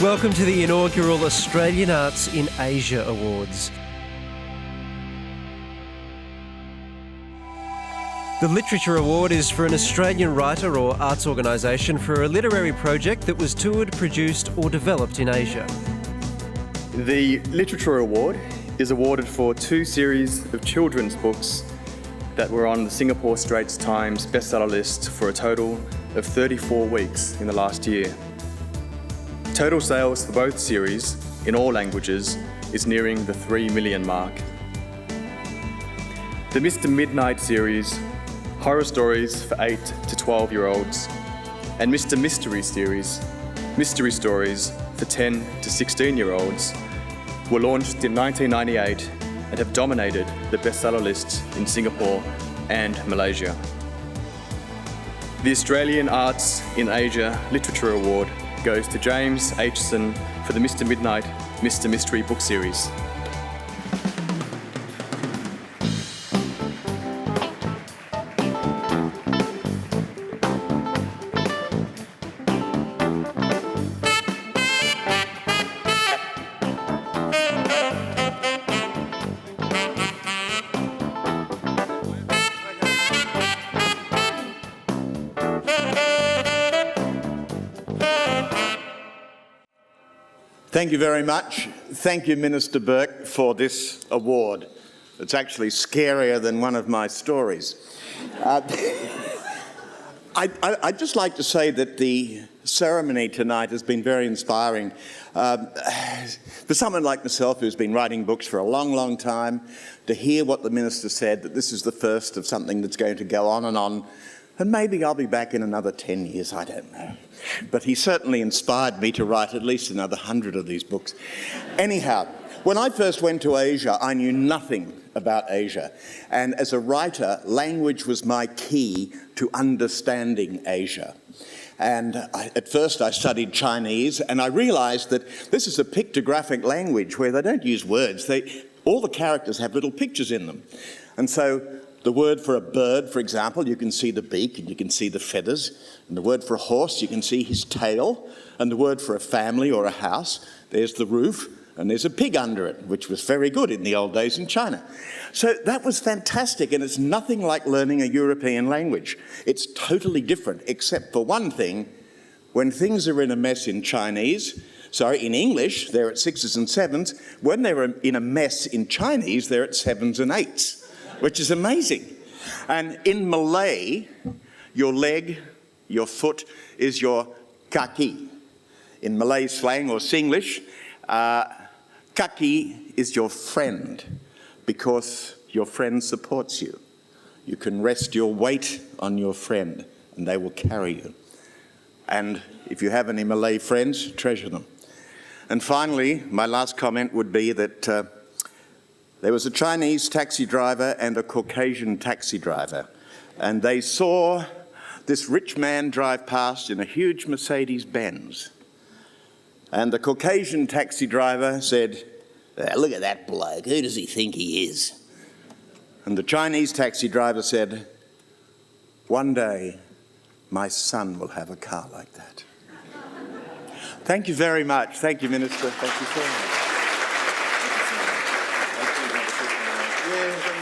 Welcome to the inaugural Australian Arts in Asia Awards. The Literature Award is for an Australian writer or arts organisation for a literary project that was toured, produced or developed in Asia. The Literature Award is awarded for 2 series of children's books that were on the Singapore Straits Times bestseller list for a total of 34 weeks in the last year. Total sales for both series, in all languages, is nearing the 3 million mark. The Mr. Midnight series, horror stories for 8 to 12-year-olds, and Mr. Mystery series, mystery stories for 10 to 16-year-olds, were launched in 1998 and have dominated the bestseller lists in Singapore and Malaysia. The Australian Arts in Asia Literature Award goes to James Aitchison for the Mr. Midnight, Mr. Mystery book series. Thank you very much. Thank you, Minister Burke, for this award. It's actually scarier than one of my stories. I'd just like to say that the ceremony tonight has been very inspiring. For someone like myself who's been writing books for a long, long time, to hear what the Minister said, that this is the first of something that's going to go on, and maybe I'll be back in another 10 years, I don't know. But he certainly inspired me to write at least another 100 of these books. Anyhow, when I first went to Asia, I knew nothing about Asia. And as a writer, language was my key to understanding Asia. And at first I studied Chinese, and I realised that this is a pictographic language where they don't use words. All the characters have little pictures in them. And so the word for a bird, for example, you can see the beak and you can see the feathers. And the word for a horse, you can see his tail. And the word for a family or a house, there's the roof and there's a pig under it, which was very good in the old days in China. So that was fantastic, and it's nothing like learning a European language. It's totally different, except for one thing. When things are in a mess in in English, they're at 6s and 7s. When they're in a mess in Chinese, they're at 7s and 8s. Which is amazing. And in Malay, your leg, your foot, is your kaki. In Malay slang or Singlish, kaki is your friend because your friend supports you. You can rest your weight on your friend and they will carry you. And if you have any Malay friends, treasure them. And finally, my last comment would be that there was a Chinese taxi driver and a Caucasian taxi driver, and they saw this rich man drive past in a huge Mercedes-Benz. And the Caucasian taxi driver said, "Look at that bloke, who does he think he is?" And the Chinese taxi driver said, "One day, my son will have a car like that." Thank you very much. Thank you, Minister. Thank you so much. Yeah.